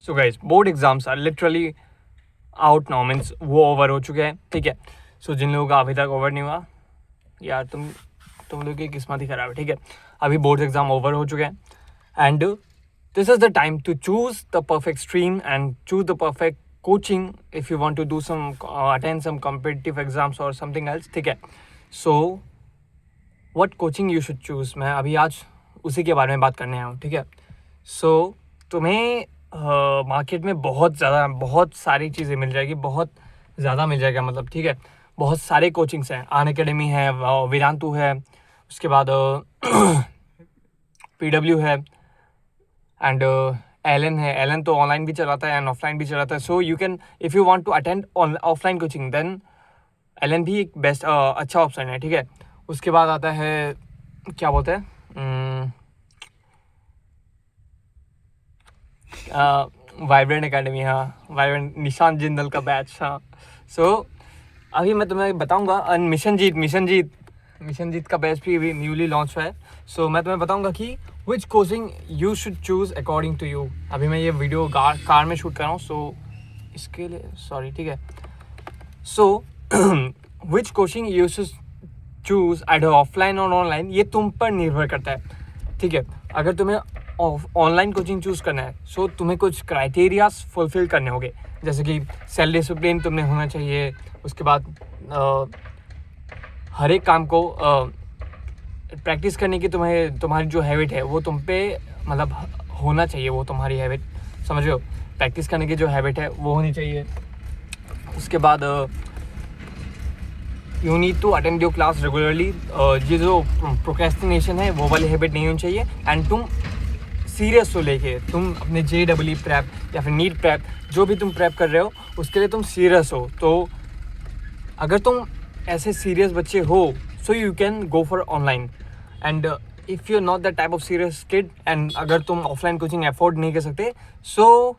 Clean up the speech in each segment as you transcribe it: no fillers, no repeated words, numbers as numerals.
So guys board exams are literally out now, means वो over हो चुके हैं, ठीक है। सो जिन लोगों का अभी तक ओवर नहीं हुआ, यार तुम लोग की किस्मत ही खराब है, ठीक है। अभी बोर्ड एग्जाम ओवर हो चुके हैं and this is the time to choose the perfect stream and choose the perfect coaching if you want to do some attend some competitive exams और समथिंग एल्स, ठीक है। So what coaching you should choose, मैं अभी आज उसी के बारे में बात करने आया हूँ, ठीक है। सो तुम्हें मार्केट में बहुत सारी चीज़ें मिल जाएगी, बहुत ज़्यादा मिल जाएगा, मतलब, ठीक है। बहुत सारे कोचिंग्स हैं, आन अकेडमी है, वेदांतु है, उसके बाद PW है एंड एलन है। एलन तो ऑनलाइन भी चलाता है एंड ऑफलाइन भी चलाता है। So you can, if you want to attend offline coaching, then Allen भी एक बेस्ट अच्छा ऑप्शन है, ठीक है। उसके बाद आता है, क्या बोलते हैं, वाइब्रेंट एकेडमी, हाँ, वाइब्रेंट, निशांत जिंदल का बैच, हाँ। सो अभी मैं तुम्हें बताऊंगा, मिशन जीत का बैच भी अभी न्यूली लॉन्च हुआ है। सो मैं तुम्हें बताऊंगा कि which coaching you should choose according to you. अभी मैं ये वीडियो कार में शूट कर रहा हूँ, सो इसके लिए सॉरी, ठीक है। So which coaching you should choose either offline और ऑनलाइन, ये तुम पर निर्भर करता है, ठीक है। अगर तुम्हें ऑनलाइन कोचिंग चूज़ करना है, सो तुम्हें कुछ क्राइटेरियाज फुलफिल करने होंगे, जैसे कि सेल्फ डिसिप्लिन तुमने होना चाहिए। उसके बाद हर एक काम को प्रैक्टिस करने की तुम्हारी जो हैबिट है वो तुम पे मतलब होना चाहिए, वो तुम्हारी हैबिट, समझ रहे हो, प्रैक्टिस करने की जो हैबिट है वो होनी चाहिए। उसके बाद you need to attend your class regularly. ये जो प्रोक्रेस्टिनेशन है वो वाली हैबिट नहीं होनी चाहिए एंड तुम सीरियस हो लेके, तुम अपने JEE प्रेप या फिर नीट प्रेप, जो भी तुम प्रेप कर रहे हो उसके लिए तुम सीरियस हो। तो अगर तुम ऐसे सीरियस बच्चे हो, सो you can go for online and if you not that type of serious kid and अगर तुम ऑफलाइन कोचिंग अफोर्ड नहीं कर सकते, सो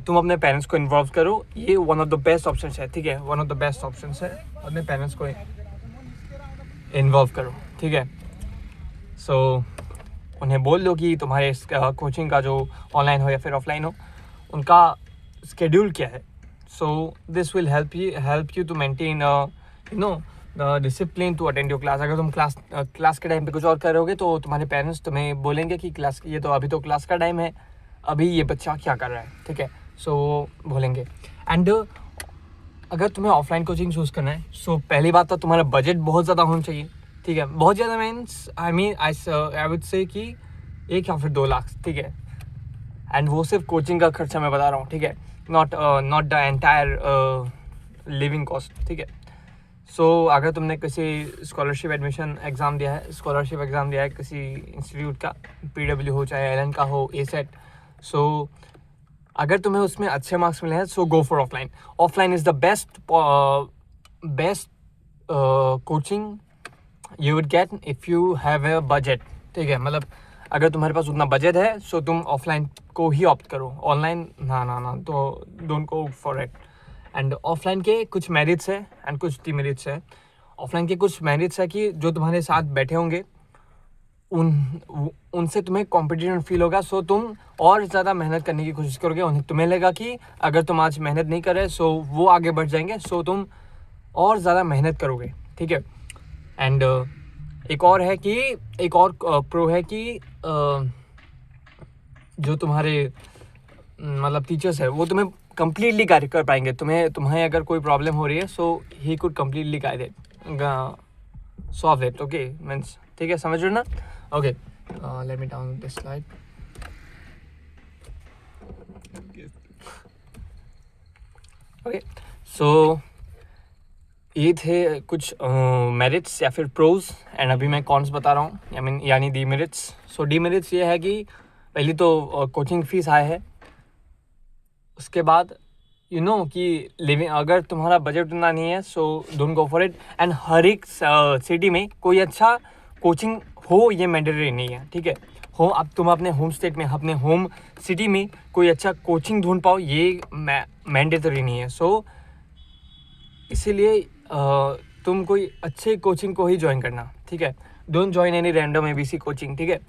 तुम अपने पेरेंट्स को इन्वॉल्व करो। ये one of the best option है, ठीक है, one of the best option है, अपने पेरेंट्स को इन्वॉल्व करो, ठीक है। सो उन्हें बोल दो कि तुम्हारे कोचिंग का जो ऑनलाइन हो या फिर ऑफलाइन हो, उनका स्केड्यूल क्या है। So this will help you to maintain the discipline to attend your class. अगर तुम क्लास के टाइम पे कुछ और करोगे तो तुम्हारे पेरेंट्स तुम्हें बोलेंगे कि ये तो अभी तो क्लास का टाइम है, अभी ये बच्चा क्या कर रहा है, ठीक है। सो बोलेंगे। एंड अगर तुम्हें ऑफलाइन कोचिंग चूज़ करना है, सो पहली बात तो तुम्हारा बजट बहुत ज़्यादा होना चाहिए, ठीक है। बहुत ज़्यादा मीन्स आई वुड से कि 1 या फिर 2 लाख, ठीक है। एंड वो सिर्फ कोचिंग का खर्चा मैं बता रहा हूँ, ठीक है, not the entire living cost, ठीक है। सो अगर तुमने किसी स्कॉलरशिप एग्ज़ाम दिया है किसी इंस्टीट्यूट का, PW हो चाहे LN का हो, ASET, सो अगर तुम्हें उसमें अच्छे मार्क्स मिले हैं, so go for offline. Offline is the best coaching you would get if you have a budget, ठीक है। मतलब अगर तुम्हारे पास उतना बजट है, सो तुम ऑफलाइन को ही ऑप्ट करो, ऑनलाइन ना, तो don't go for it. And offline के कुछ मेरिट्स है एंड कुछ डिमेरिट्स है। ऑफलाइन के कुछ मेरिट्स है कि जो तुम्हारे साथ बैठे होंगे उनसे तुम्हें कॉम्पिटिशन फील होगा, सो तुम और ज़्यादा मेहनत करने की कोशिश करोगे। उन्हें तुम्हें लगेगा कि अगर तुम आज मेहनत नहीं कर रहे, सो वो आगे बढ़ जाएंगे, सो तुम और ज़्यादा मेहनत करोगे, ठीक है। एंड एक और प्रो है कि जो तुम्हारे मतलब टीचर्स है वो तुम्हें कम्प्लीटली गाइड कर पाएंगे। तुम्हें अगर कोई प्रॉब्लम हो रही है, so he could completely guide it, solve it, okay, means, ठीक है, समझ रहे हो ना। Okay, let me down this slide. Okay, so ये थे कुछ मेरिट्स या फिर प्रोज एंड अभी मैं कॉन्स बता रहा हूँ, यानी डीमेरिट्स। सो डीमेरिट्स ये है कि पहली तो कोचिंग फीस हाई है। उसके बाद कि लिविंग, अगर तुम्हारा बजट उतना नहीं है, so don't go for it. And हर एक सिटी में कोई अच्छा कोचिंग हो ये मैंडेटरी नहीं है, ठीक है। अब तुम अपने होम स्टेट में, अपने होम सिटी में कोई अच्छा कोचिंग ढूंढ पाओ ये मैंडेटरी नहीं है। सो इसीलिए तुम कोई अच्छे कोचिंग को ही ज्वाइन करना, ठीक है। Don't join any random ABC coaching, ठीक है।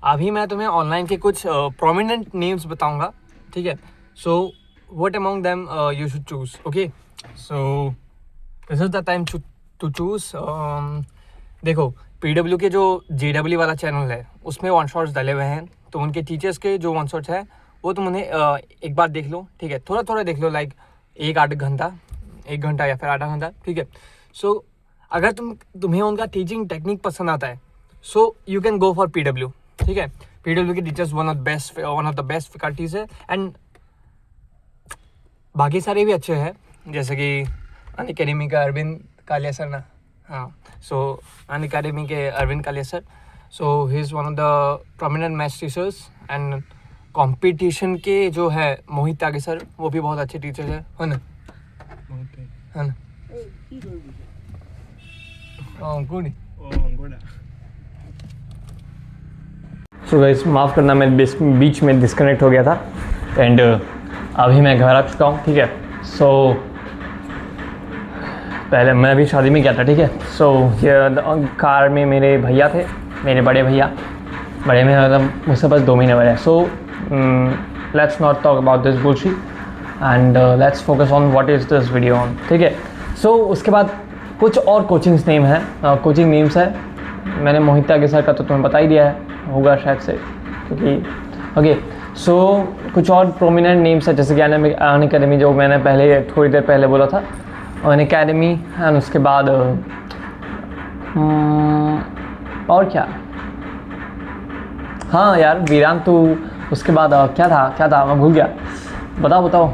अभी मैं तुम्हें ऑनलाइन के कुछ प्रोमिनेंट नेम्स बताऊंगा, ठीक है. So what among them you should choose? Okay, so this is the time to choose. देखो PW के जो JW वाला चैनल है उसमें वन शॉट्स डाले हुए हैं, तो उनके टीचर्स के जो वन शॉट्स है वो तुम उन्हें एक बार देख लो, ठीक है, थोड़ा थोड़ा देख लो, लाइक एक घंटा या फिर आधा घंटा, ठीक है. सो अगर तुम्हें उनका टीचिंग टेक्निक पसंद आता है so you can go for PW, ठीक है. PW के teachers one of the best faculties है, एंड बाकी सारे भी अच्छे हैं, जैसे कि अनअकैडमी का अरविंद कालिया सर ना, हाँ, सो अनअकैडमी के Arvind Kalia sir, so he is one of the prominent maths teachers. And competition के जो है मोहित त्यागी सर, वो भी बहुत अच्छे टीचर है ना, है ना. सो गाइस माफ़ करना, मैं बीच में डिस्कनेक्ट हो गया था, एंड अभी मैं घर आ चुका हूँ, ठीक है. सो पहले मैं अभी शादी में गया था, ठीक है. सो कार में मेरे भैया थे, मेरे बड़े में मतलब मुझसे बस 2 महीने बड़े हैं. So let's not talk about this bullshit and let's focus on what is this video on, ठीक है. सो उसके बाद कुछ और कोचिंग नेम्स है. मैंने मोहित त्यागी सर का तो तुम्हें बता ही दिया है होगा शायद से, क्योंकि ओके. सो कुछ और प्रोमिनेंट नेम्स है, जैसे कि अनअकैडमी जो मैंने पहले थोड़ी देर पहले बोला था, अनअकैडमी. एंड उसके बाद और क्या, हाँ यार वीरांतु. उसके बाद क्या था मैं भूल गया, बताओ.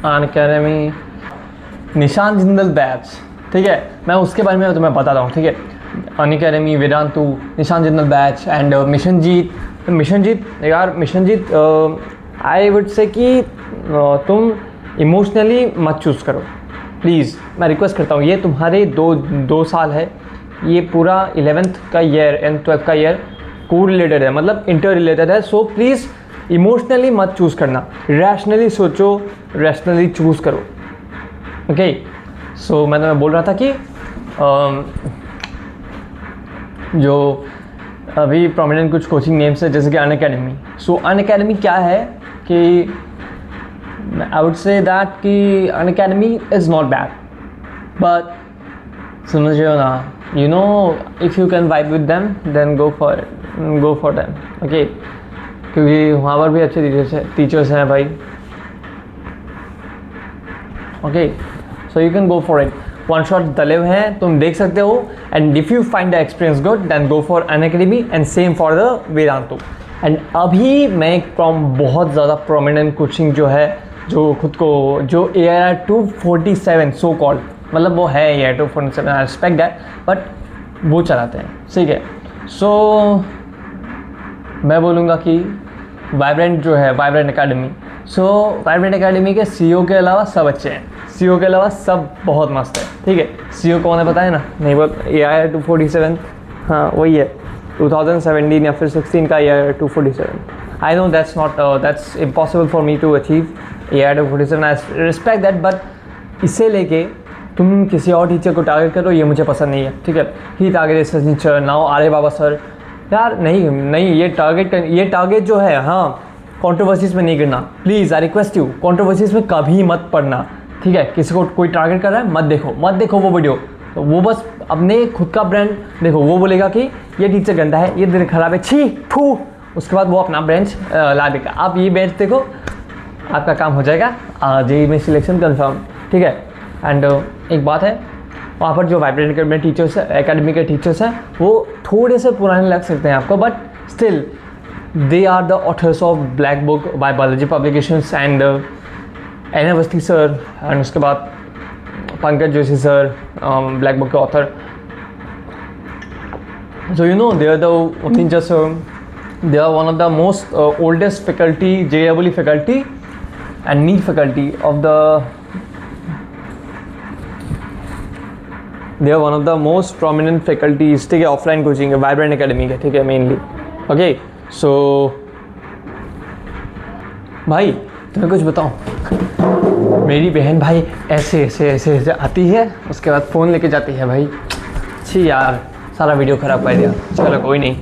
अनअकैडमी, निशान जिंदल बैच, ठीक है. मैं उसके बारे में तुम्हें बताता हूँ, ठीक है. Unacademy, Vedantu, Nishant Jindal batch and Mission Jeet I would say कि तुम इमोशनली मत चूज़ करो प्लीज़, मैं रिक्वेस्ट करता हूँ. ये तुम्हारे दो साल है, ये पूरा 11th का ईयर एंड 12th का ईयर को रिलेटेड है, मतलब इंटर रिलेटेड है. सो प्लीज़ इमोशनली मत चूज़ करना, रैशनली सोचो, रैशनली चूज़ करो, ओके. सो मैं बोल रहा था कि जो अभी प्रोमिनेंट कुछ कोचिंग नेम्स है, जैसे कि अनअकैडमी. सो अनअकैडमी क्या है कि आई वुड से दैट कि Unacademy is not bad, but समझिए ना, you know, if you can vibe with them then go for them, okay. क्योंकि वहाँ पर भी अच्छे टीचर्स हैं भाई, okay. So you can go for it. One shot डले हुए हैं, तुम देख सकते हो. And if you find the experience good then go for Unacademy and same for the Vedantu. And अभी मैं फ्रॉम बहुत ज़्यादा प्रोमिनेंट कोचिंग जो है, जो खुद को जो AIR 247 सो कॉल्ड, मतलब वो है AIR 247, I respect that, but वो चलाते हैं, ठीक है. सो मैं बोलूँगा कि वाइब्रेंट जो है, वाइब्रेंट अकेडमी. सो वाइब्रेंट अकेडमी के CEO के अलावा सब अच्छे हैं, CEO के अलावा सब बहुत मस्त है, ठीक है. CEO कौन है पता है ना, नहीं बोल, AIR 247, हाँ वही है, 2017 या फिर 16 का AIR 247. I know that's impossible for me to achieve AIR 247, I respect that, but इससे लेके तुम किसी और टीचर को टारगेट करो, ये मुझे पसंद नहीं है, ठीक है. ही टारगेट टीचर नाउ आर्य बाबा सर, यार नहीं ये टारगेट जो है, हाँ, कंट्रोवर्सीज में नहीं गिरना please, I request you. Controversies में कभी मत पढ़ना, ठीक है. किसी को कोई टारगेट कर रहा है मत देखो वो वीडियो, तो वो बस अपने खुद का ब्रांड देखो. वो बोलेगा कि ये टीचर गंदा है, ये दिन खराब है, छी फू, उसके बाद वो अपना बेंच ला देगा. आप ये बेंच देखो, आपका काम हो जाएगा, JEE में सिलेक्शन कन्फर्म, ठीक है. एंड एक बात है, वहाँ पर जो वाइब्रेंट अकेडमी टीचर्स है, अकेडमी के टीचर्स हैं, वो थोड़े से पुराने लग सकते हैं आपको, but still they are the authors of Black Book by Balaji Publications and N. Awasthi sir, and उसके बाद Pankaj Joshi sir, Black Book के author. So you know they are one of the most oldest faculty, JEE faculty and NEET faculty of the, they are one of the most prominent faculties, ठीक है. Offline coaching है vibrant academy के, ठीक है, mainly, okay. सो भाई तुम्हें कुछ बताऊँ, मेरी बहन भाई ऐसे आती है, उसके बाद फ़ोन लेके जाती है भाई. छी यार, सारा वीडियो ख़राब कर दिया, चलो कोई नहीं,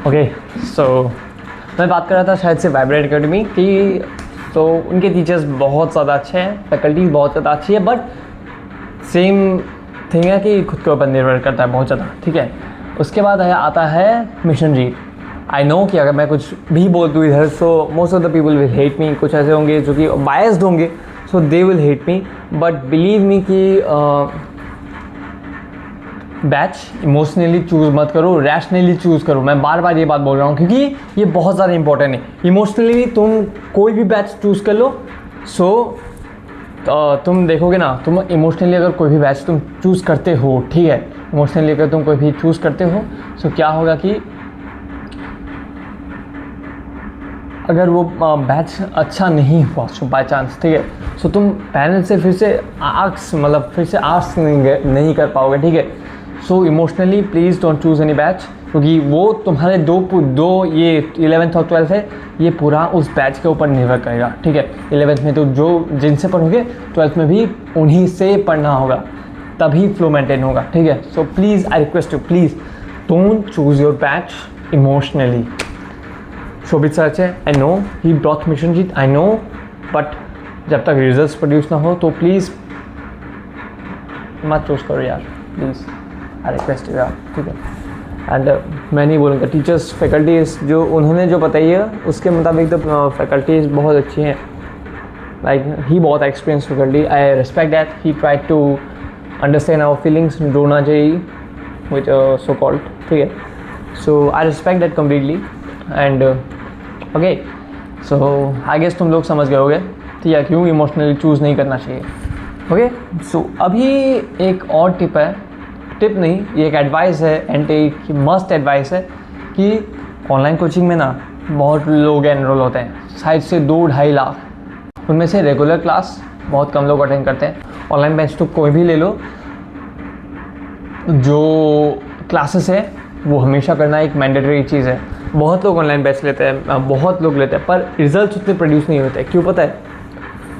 ओके. सो मैं बात कर रहा था शायद से वाइब्रेंट एकेडमी की, तो उनके टीचर्स बहुत ज़्यादा अच्छे हैं, फैकल्टी बहुत ज़्यादा अच्छी है, बट सेम थिंग है कि खुद के ऊपर निर्भर करता है बहुत ज़्यादा, ठीक है। उसके बाद आता है मिशन रीड। आई नो कि अगर मैं कुछ भी बोल दूँ इधर, so most of the people will hate me. कुछ ऐसे होंगे जो कि बायस्ड होंगे, so they will hate me, but believe me कि बैच इमोशनली चूज़ मत करो, रैशनली चूज़ करो। मैं बार बार ये बात बोल रहा हूँ क्योंकि ये बहुत ज़्यादा इंपॉर्टेंट है। इमोशनली तुम कोई भी बैच चूज़ कर लो, सो तुम देखोगे ना, तुम इमोशनली अगर कोई भी बैच तुम चूज़ करते हो, ठीक है, इमोशनली अगर तुम कोई भी चूज़ करते हो, सो क्या होगा कि अगर वो बैच अच्छा नहीं हुआ सो बाय चांस, ठीक है, सो तुम पेरेंट्स से फिर से आस्क नहीं कर पाओगे, ठीक है। So emotionally please don't choose any batch, क्योंकि वो तुम्हारे दो ये 11th और 12th है, ये पूरा उस बैच के ऊपर निर्भर करेगा, ठीक है। 11th में तो जो जिनसे पढ़ोगे 12th में भी उन्हीं से पढ़ना होगा, तभी फ्लो मेंटेन होगा, ठीक है। So please I request you, please don't choose your batch emotionally. Shobhit sir अच्छे, I know he brought Mission Jeet, I know, but जब तक रिजल्ट्स प्रोड्यूस ना हो तो प्लीज़ मत चूज़ करो यार, प्लीज़ आई रिक्वेस्ट यू यार, ठीक है। एंड मैं नहीं बोलूँगा, टीचर्स फैकल्टीज़ जो उन्होंने जो बताई है उसके मुताबिक तो फैकल्टीज़ बहुत अच्छी हैं, लाइक ही बहुत experience faculty, I respect that he try to understand our feelings, डोना चाहिए विच सो कॉल्ड, ठीक है। So I respect that completely and okay, so I guess तुम लोग समझ गए होगे, ठीक है, क्यों इमोशनली चूज़ नहीं करना चाहिए। ओके, सो अभी एक और टिप नहीं, ये एक एडवाइस है, एंड एक मस्ट एडवाइस है कि ऑनलाइन कोचिंग में ना बहुत लोग एनरोल होते हैं, शायद से 2-2.5 लाख। उनमें से रेगुलर क्लास बहुत कम लोग अटेंड करते हैं। ऑनलाइन बैच तो कोई भी ले लो, जो क्लासेस है वो हमेशा करना एक मैंडेटरी चीज़ है। बहुत लोग ऑनलाइन बैच लेते हैं, बहुत लोग लेते हैं, पर रिजल्ट उतने प्रोड्यूस नहीं होते। क्यों पता है?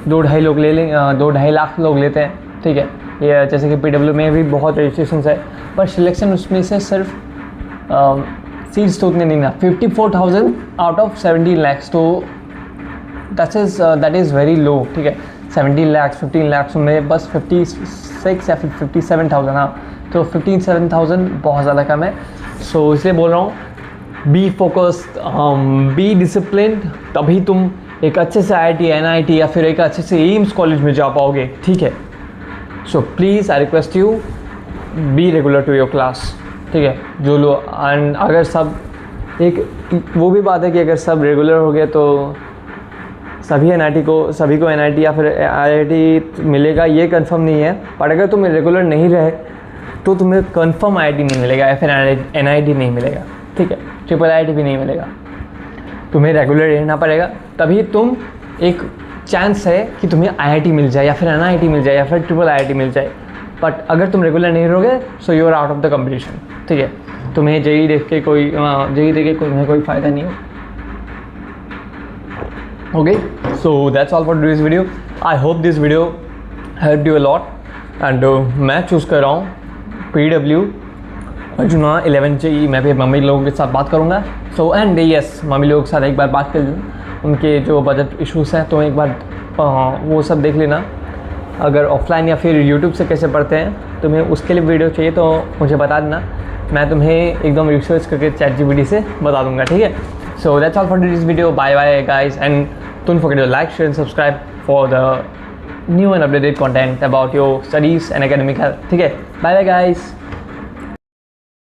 2-2.5 लोग ले लें, 2-2.5 लाख लोग लेते हैं, ठीक है। ये जैसे कि PW में भी बहुत रजिस्ट्रेशन है, पर सिलेक्शन उसमें से सिर्फ सीट्स तो उतने नहीं ना, 54,000 आउट ऑफ 17 lakhs, तो दैट इज़ वेरी लो, ठीक है। 17 lakhs 15 lakhs में बस 56 या फिर 57,000, हाँ, तो 57,000 बहुत ज़्यादा कम है। सो इसलिए बोल रहा हूँ, बी फोकस्ड, बी डिसिप्लिन्ड, तभी तुम एक अच्छे से IIT NIT या फिर एक अच्छे से एम्स कॉलेज में जा पाओगे, ठीक है। So please I request you, be regular to your class, ठीक है। जो लोग, एंड अगर सब, एक वो भी बात है कि अगर सब रेगुलर हो गए तो सभी को NIT या फिर IIT मिलेगा, ये कंफर्म नहीं है। पर अगर तुम रेगुलर नहीं रहे तो तुम्हें कंफर्म IIT नहीं मिलेगा या फिर NIT नहीं मिलेगा, ठीक है। IIT भी नहीं मिलेगा, तुम्हें रेगुलर रहना पड़ेगा, तभी तुम एक चांस है कि तुम्हें IIT मिल जाए या फिर NIT मिल जाए या फिर IIT मिल जाए। बट अगर तुम रेगुलर नहीं रहोगे, so you are out of the competition, ठीक है। तुम्हें JEE देख के तुम्हें कोई फ़ायदा नहीं हो। Okay, so that's all for this video. I hope this video help you a lot. And मैं चूज़ कर रहा हूँ PW अर्जुना 11 JEE। मैं भी मम्मी लोगों के साथ बात करूँगा। सो एंड यस, मम्मी लोगों के साथ एक बार बात कर लूँ, उनके जो बजट इश्यूज़ हैं तो एक बार वो सब देख लेना। अगर ऑफलाइन या फिर यूट्यूब से कैसे पढ़ते हैं, तुम्हें उसके लिए वीडियो चाहिए तो मुझे बता देना, मैं तुम्हें एकदम रिसर्च करके ChatGPT से बता दूंगा, ठीक है। So that's all for this video, bye bye guys, and don't forget to like, share and subscribe for the new and updated content about your studies and academic health, ठीक है। Bye bye guys.